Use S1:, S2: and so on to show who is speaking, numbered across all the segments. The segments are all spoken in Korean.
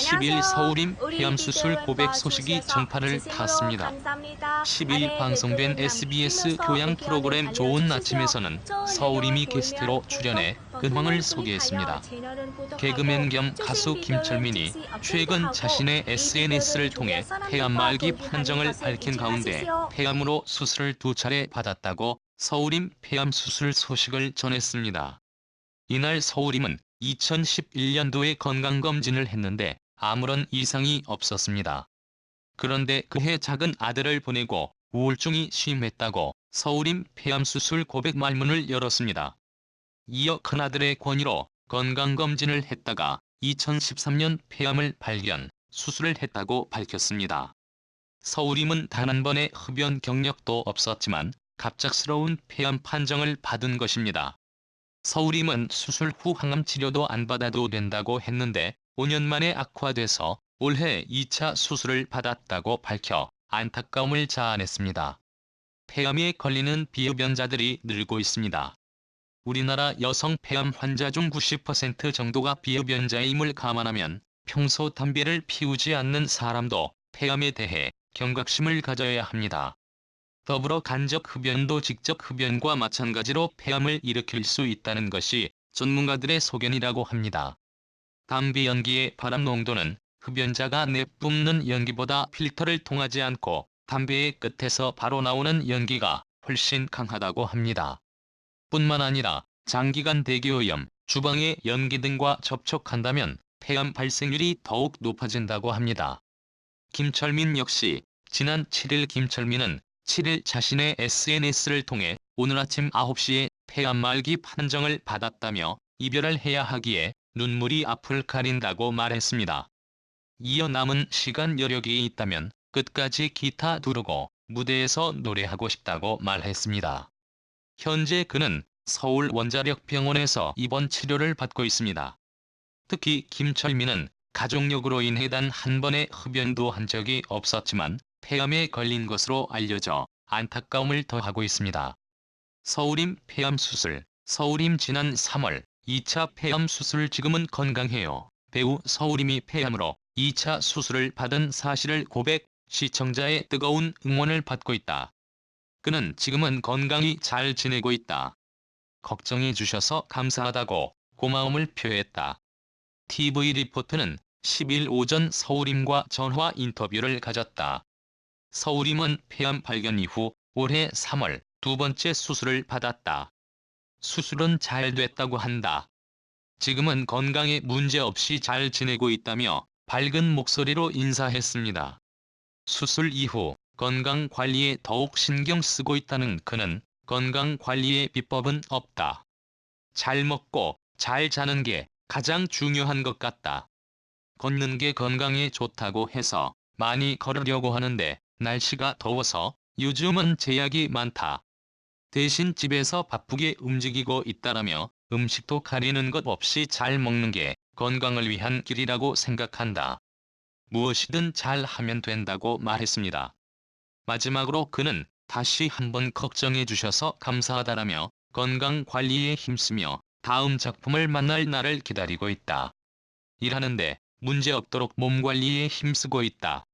S1: 10일
S2: 안녕하세요.
S1: 서울임
S2: 우리
S1: 폐암 수술
S2: 비디오에
S1: 고백 소식이
S2: 봐주셔서
S1: 전파를
S2: 진심으로
S1: 탔습니다.
S2: 감사합니다.
S1: 10일
S2: 아래
S1: 방송된
S2: 댓글에
S1: SBS
S2: 남기면서
S1: 교양
S2: 의견을
S1: 프로그램 좋은
S2: 알려주시죠.
S1: 아침에서는
S2: 좋은 내용이
S1: 서울임이
S2: 보이면
S1: 게스트로
S2: 보통
S1: 출연해
S2: 더
S1: 근황을
S2: 힘을 투입하여
S1: 소개했습니다.
S2: 채널을 구독하고
S1: 개그맨 겸
S2: 최신
S1: 가수
S2: 비디오를
S1: 김철민이
S2: 즉시
S1: 최근
S2: 업데이트하고
S1: 자신의
S2: 이 비디오를
S1: SNS를
S2: 주변
S1: 통해 폐암
S2: 사람들과
S1: 말기
S2: 공유하는
S1: 판정을
S2: 것을
S1: 밝힌
S2: 잊지
S1: 가운데
S2: 마시죠.
S1: 폐암으로 수술을 2차례 받았다고 서울임 폐암 수술 소식을 전했습니다. 이날 서울임은 2011년도에 건강검진을 했는데 아무런 이상이 없었습니다. 그런데 그해 작은 아들을 보내고 우울증이 심했다고 서울임 폐암 수술 고백 말문을 열었습니다. 이어 큰아들의 권유로 건강검진을 했다가 2013년 폐암을 발견, 수술을 했다고 밝혔습니다. 서울임은 단 한 번의 흡연 경력도 없었지만 갑작스러운 폐암 판정을 받은 것입니다. 서울임은 수술 후 항암 치료도 안 받아도 된다고 했는데 5년 만에 악화돼서 올해 2차 수술을 받았다고 밝혀 안타까움을 자아냈습니다. 폐암에 걸리는 비흡연자들이 늘고 있습니다. 우리나라 여성 폐암 환자 중 90% 정도가 비흡연자임을 감안하면 평소 담배를 피우지 않는 사람도 폐암에 대해 경각심을 가져야 합니다. 더불어 간접 흡연도 직접 흡연과 마찬가지로 폐암을 일으킬 수 있다는 것이 전문가들의 소견이라고 합니다. 담배 연기의 발암 농도는 흡연자가 내뿜는 연기보다 필터를 통하지 않고 담배의 끝에서 바로 나오는 연기가 훨씬 강하다고 합니다. 뿐만 아니라 장기간 대기오염, 주방의 연기 등과 접촉한다면 폐암 발생률이 더욱 높아진다고 합니다. 김철민 역시 지난 7일 김철민은 7일 자신의 SNS를 통해 오늘 아침 9시에 폐암 말기 판정을 받았다며 이별을 해야 하기에 눈물이 앞을 가린다고 말했습니다. 이어 남은 시간 여력이 있다면 끝까지 기타 두르고 무대에서 노래하고 싶다고 말했습니다. 현재 그는 서울 원자력병원에서 입원 치료를 받고 있습니다. 특히 김철민은 가족력으로 인해 단 한 번의 흡연도 한 적이 없었지만 폐암에 걸린 것으로 알려져 안타까움을 더하고 있습니다. 서울임 폐암 수술. 서울임 지난 3월 2차 폐암 수술 지금은 건강해요. 배우 서울임이 폐암으로 2차 수술을 받은 사실을 고백, 시청자의 뜨거운 응원을 받고 있다. 그는 지금은 건강히 잘 지내고 있다. 걱정해 주셔서 감사하다고 고마움을 표했다. TV 리포트는 10일 오전 서울임과 전화 인터뷰를 가졌다. 서울임은 폐암 발견 이후 올해 3월 두 번째 수술을 받았다. 수술은 잘 됐다고 한다. 지금은 건강에 문제 없이 잘 지내고 있다며 밝은 목소리로 인사했습니다. 수술 이후 건강 관리에 더욱 신경 쓰고 있다는 그는 건강 관리의 비법은 없다. 잘 먹고 잘 자는 게 가장 중요한 것 같다. 걷는 게 건강에 좋다고 해서 많이 걸으려고 하는데 날씨가 더워서 요즘은 제약이 많다. 대신 집에서 바쁘게 움직이고 있다라며 음식도 가리는 것 없이 잘 먹는 게 건강을 위한 길이라고 생각한다. 무엇이든 잘 하면 된다고 말했습니다. 마지막으로 그는 다시 한번 걱정해 주셔서 감사하다라며 건강 관리에 힘쓰며 다음 작품을 만날 날을 기다리고 있다. 일하는데 문제 없도록 몸 관리에 힘쓰고 있다.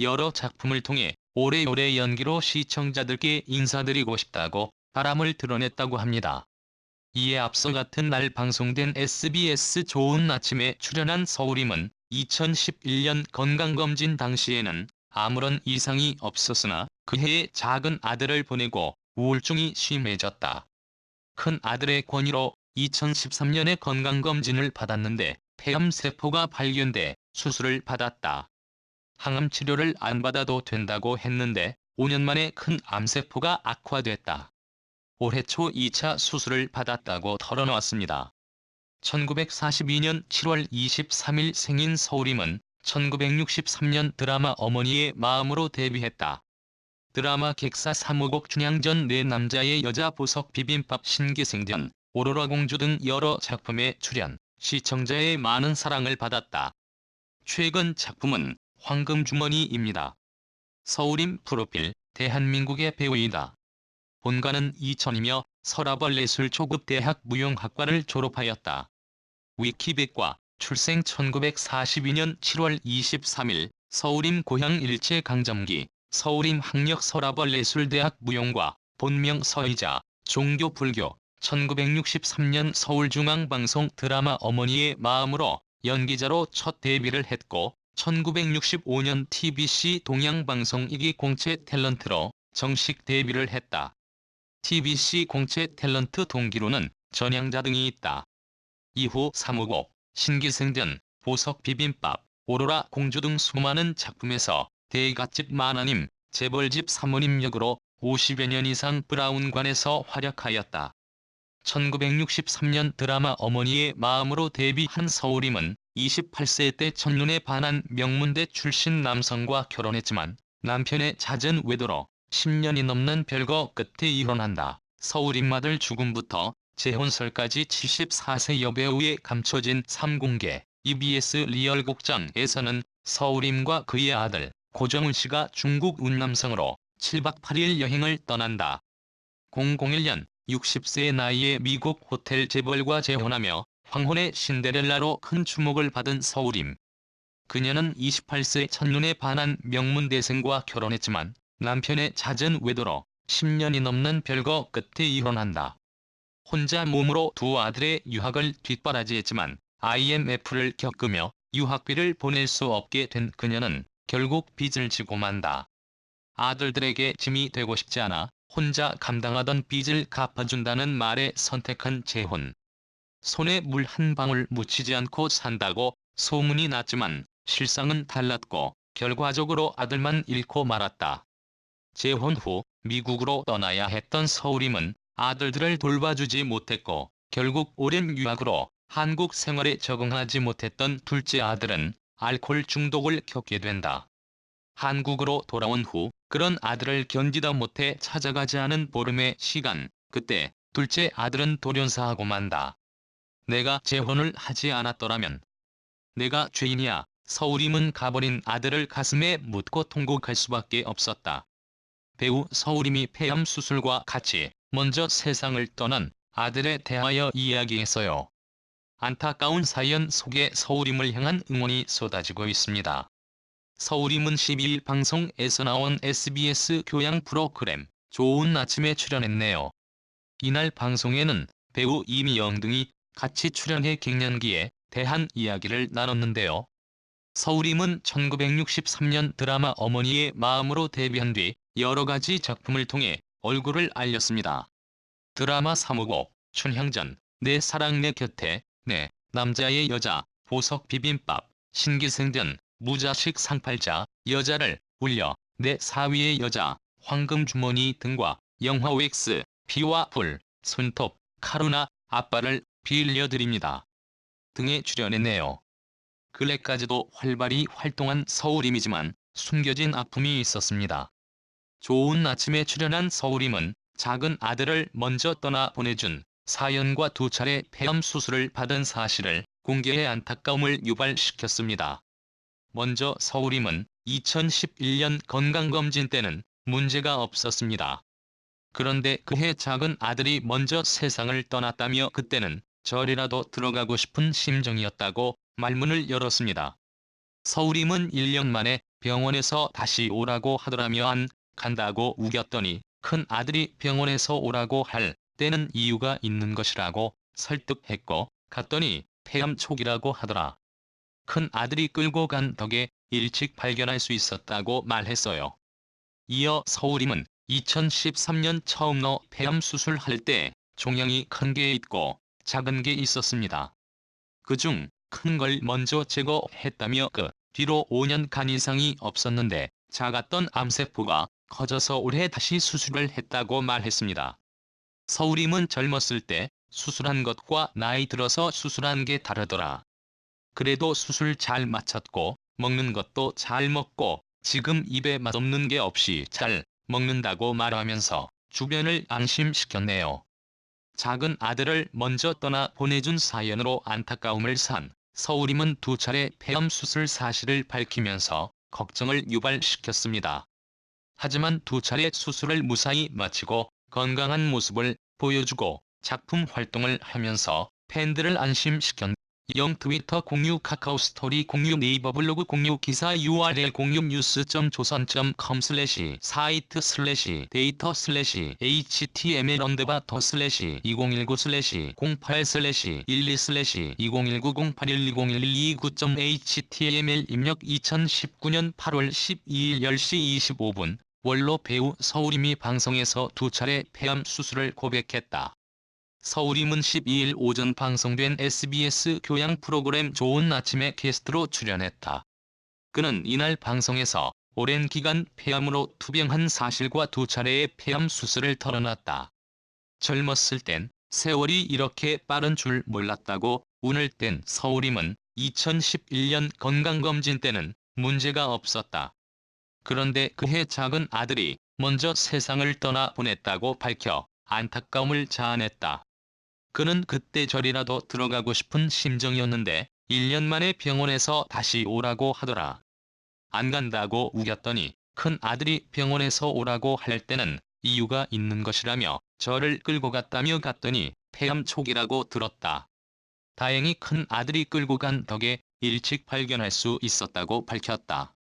S1: 여러 작품을 통해 오래오래 연기로 시청자들께 인사드리고 싶다고 바람을 드러냈다고 합니다. 이에 앞서 같은 날 방송된 SBS 좋은 아침에 출연한 서울임은 2011년 건강검진 당시에는 아무런 이상이 없었으나 그해에 작은 아들을 보내고 우울증이 심해졌다. 큰 아들의 권유로 2013년에 건강검진을 받았는데 폐암세포가 발견돼 수술을 받았다. 항암 치료를 안 받아도 된다고 했는데 5년 만에 큰 암세포가 악화됐다. 올해 초 2차 수술을 받았다고 털어놓았습니다. 1942년 7월 23일 생인 서울임은 1963년 드라마 어머니의 마음으로 데뷔했다. 드라마 객사 3호곡 춘향전 내 남자의 여자 보석 비빔밥 신기생전 오로라 공주 등 여러 작품에 출연, 시청자의 많은 사랑을 받았다. 최근 작품은 황금주머니입니다. 서울임 프로필, 대한민국의 배우이다. 본가는 이천이며 서라벌 예술초급대학 무용학과를 졸업하였다. 위키백과 출생 1942년 7월 23일 서울임 고향 일제강점기 서울임 학력 서라벌예술대학 무용과 본명 서이자 종교 불교 1963년 서울중앙방송 드라마 어머니의 마음으로 연기자로 첫 데뷔를 했고 1965년 TBC 동양방송 2기 공채 탤런트로 정식 데뷔를 했다. TBC 공채 탤런트 동기로는 전향자 등이 있다. 이후 사무곡, 신기생전, 보석비빔밥, 오로라 공주 등 수많은 작품에서 대갓집 마나님, 재벌집 사모님 역으로 50여 년 이상 브라운관에서 활약하였다. 1963년 드라마 어머니의 마음으로 데뷔한 서울임은 28세 때 첫눈에 반한 명문대 출신 남성과 결혼했지만 남편의 잦은 외도로 10년이 넘는 별거 끝에 이혼한다. 서울임 아들 죽음부터 재혼설까지 74세 여배우의 감춰진 3공개 EBS 리얼곡장에서는 서울임과 그의 아들 고정훈 씨가 중국 운남성으로 7박 8일 여행을 떠난다. 001년 60세의 나이에 미국 호텔 재벌과 재혼하며 황혼의 신데렐라로 큰 주목을 받은 서울임. 그녀는 28세 첫눈에 반한 명문대생과 결혼했지만 남편의 잦은 외도로 10년이 넘는 별거 끝에 이혼한다. 혼자 몸으로 두 아들의 유학을 뒷바라지했지만 IMF를 겪으며 유학비를 보낼 수 없게 된 그녀는 결국 빚을 지고 만다. 아들들에게 짐이 되고 싶지 않아 혼자 감당하던 빚을 갚아준다는 말에 선택한 재혼. 손에 물 한 방울 묻히지 않고 산다고 소문이 났지만 실상은 달랐고 결과적으로 아들만 잃고 말았다. 재혼 후 미국으로 떠나야 했던 서울임은 아들들을 돌봐주지 못했고 결국 오랜 유학으로 한국 생활에 적응하지 못했던 둘째 아들은 알코올 중독을 겪게 된다. 한국으로 돌아온 후 그런 아들을 견디다 못해 찾아가지 않은 보름의 시간, 그때 둘째 아들은 돌연사하고 만다. 내가 재혼을 하지 않았더라면 내가 죄인이야. 서울임은 가버린 아들을 가슴에 묻고 통곡할 수밖에 없었다. 배우 서울임이 폐암 수술과 같이 먼저 세상을 떠난 아들에 대하여 이야기했어요. 안타까운 사연 속에 서울임을 향한 응원이 쏟아지고 있습니다. 서울임은 12일 방송에서 나온 SBS 교양 프로그램 좋은 아침에 출연했네요. 이날 방송에는 배우 이미영 등이 같이 출연해 갱년기에 대한 이야기를 나눴는데요. 서울임은 1963년 드라마 어머니의 마음으로 데뷔한 뒤 여러가지 작품을 통해 얼굴을 알렸습니다. 드라마 사무곡, 춘향전, 내 사랑 내 곁에, 내 남자의 여자, 보석비빔밥, 신기생전, 무자식 상팔자, 여자를 울려, 내 사위의 여자, 황금주머니 등과 영화 웩스, 피와 불, 손톱, 카루나, 아빠를 빌려드립니다. 등에 출연했네요. 근래까지도 활발히 활동한 서울임이지만 숨겨진 아픔이 있었습니다. 좋은 아침에 출연한 서울임은 작은 아들을 먼저 떠나 보내준 사연과 두 차례 폐암 수술을 받은 사실을 공개해 안타까움을 유발시켰습니다. 먼저 서울임은 2011년 건강검진 때는 문제가 없었습니다. 그런데 그해 작은 아들이 먼저 세상을 떠났다며 그때는 절이라도 들어가고 싶은 심정이었다고 말문을 열었습니다. 서울임은 1년 만에 병원에서 다시 오라고 하더라며 안 간다고 우겼더니 큰 아들이 병원에서 오라고 할 때는 이유가 있는 것이라고 설득했고 갔더니 폐암 초기라고 하더라. 큰 아들이 끌고 간 덕에 일찍 발견할 수 있었다고 말했어요. 이어 서울임은 2013년 처음 폐암 수술할 때 종양이 큰 게 있고 작은 게 있었습니다. 그중 큰 걸 먼저 제거했다며 그 뒤로 5년간 이상이 없었는데 작았던 암세포가 커져서 올해 다시 수술을 했다고 말했습니다. 서울임은 젊었을 때 수술한 것과 나이 들어서 수술한 게 다르더라. 그래도 수술 잘 마쳤고 먹는 것도 잘 먹고 지금 입에 맛없는 게 없이 잘 먹는다고 말하면서 주변을 안심시켰네요. 작은 아들을 먼저 떠나 보내준 사연으로 안타까움을 산 서울임은 두 차례 폐암 수술 사실을 밝히면서 걱정을 유발시켰습니다. 하지만 두 차례 수술을 무사히 마치고 건강한 모습을 보여주고 작품 활동을 하면서 팬들을 안심시켰 0 트위터 공유 카카오 스토리 공유 네이버 블로그 공유 기사 URL 공유 news.joseon.com/data/html_2019/12/2019-08120128120129.html 입력 2019년 8월 12일 10시 25분 원로 배우 서울임이 방송에서 2차례 폐암 수술을 고백했다. 서울임은 12일 오전 방송된 SBS 교양 프로그램 좋은 아침에 게스트로 출연했다. 그는 이날 방송에서 오랜 기간 폐암으로 투병한 사실과 2차례의 폐암 수술을 털어놨다. 젊었을 땐 세월이 이렇게 빠른 줄 몰랐다고 운을 뗀 서울임은 2011년 건강검진 때는 문제가 없었다. 그런데 그해 작은 아들이 먼저 세상을 떠나 보냈다고 밝혀 안타까움을 자아냈다. 그는 그때 절이라도 들어가고 싶은 심정이었는데 1년 만에 병원에서 다시 오라고 하더라. 안 간다고 우겼더니 큰 아들이 병원에서 오라고 할 때는 이유가 있는 것이라며 저를 끌고 갔다며 갔더니 폐암 초기라고 들었다. 다행히 큰 아들이 끌고 간 덕에 일찍 발견할 수 있었다고 밝혔다.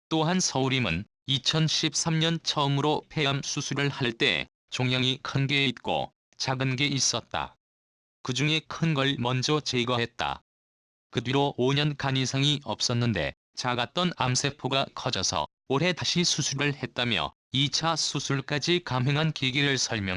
S1: 또한 서울임은 2013년 처음으로 폐암 수술을 할 때 종양이 큰 게 있고 작은 게 있었다. 그중에 큰 걸 먼저 제거했다. 그 뒤로 5년간 이상이 없었는데 작았던 암세포가 커져서 올해 다시 수술을 했다며 2차 수술까지 감행한 계기를 설명했다.